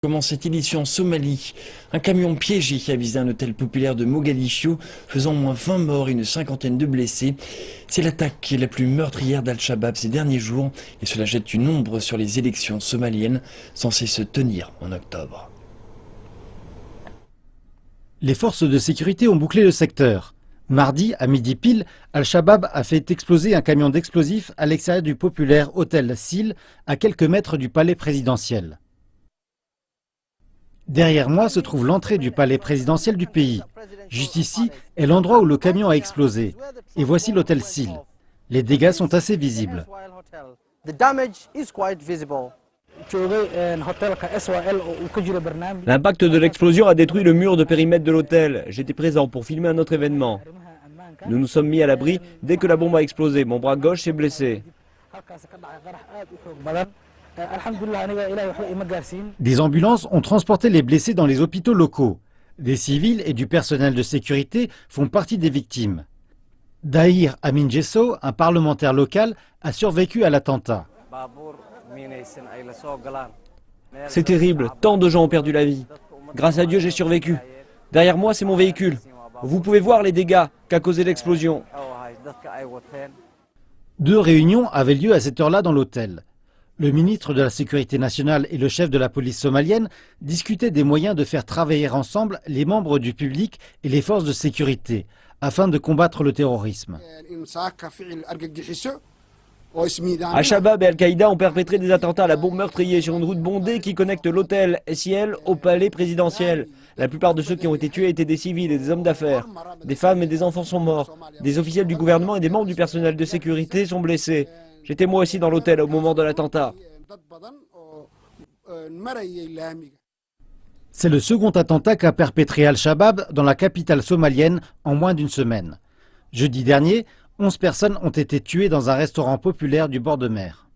Comment cette édition en Somalie, un camion piégé a visé un hôtel populaire de Mogadiscio, faisant au moins 20 morts et une cinquantaine de blessés. C'est l'attaque la plus meurtrière d'Al-Shabaab ces derniers jours et cela jette une ombre sur les élections somaliennes censées se tenir en octobre. Les forces de sécurité ont bouclé le secteur. Mardi, à midi pile, Al-Shabaab a fait exploser un camion d'explosifs à l'extérieur du populaire hôtel Sil, à quelques mètres du palais présidentiel. Derrière moi se trouve l'entrée du palais présidentiel du pays. Juste ici est l'endroit où le camion a explosé. Et voici l'hôtel Sil. Les dégâts sont assez visibles. L'impact de l'explosion a détruit le mur de périmètre de l'hôtel. J'étais présent pour filmer un autre événement. Nous nous sommes mis à l'abri dès que la bombe a explosé. Mon bras gauche s'est blessé. Des ambulances ont transporté les blessés dans les hôpitaux locaux. Des civils et du personnel de sécurité font partie des victimes. Dahir Amin Jesso, un parlementaire local, a survécu à l'attentat. C'est terrible, tant de gens ont perdu la vie. Grâce à Dieu, j'ai survécu. Derrière moi, c'est mon véhicule. Vous pouvez voir les dégâts qu'a causé l'explosion. 2 réunions avaient lieu à cette heure-là dans l'hôtel. Le ministre de la Sécurité nationale et le chef de la police somalienne discutaient des moyens de faire travailler ensemble les membres du public et les forces de sécurité afin de combattre le terrorisme. Al-Shabaab et Al-Qaïda ont perpétré des attentats à la bombe meurtrière sur une route bondée qui connecte l'hôtel Siel au palais présidentiel. La plupart de ceux qui ont été tués étaient des civils et des hommes d'affaires. Des femmes et des enfants sont morts. Des officiels du gouvernement et des membres du personnel de sécurité sont blessés. J'étais moi aussi dans l'hôtel au moment de l'attentat. C'est le second attentat qu'a perpétré Al-Shabaab dans la capitale somalienne en moins d'une semaine. Jeudi dernier, 11 personnes ont été tuées dans un restaurant populaire du bord de mer.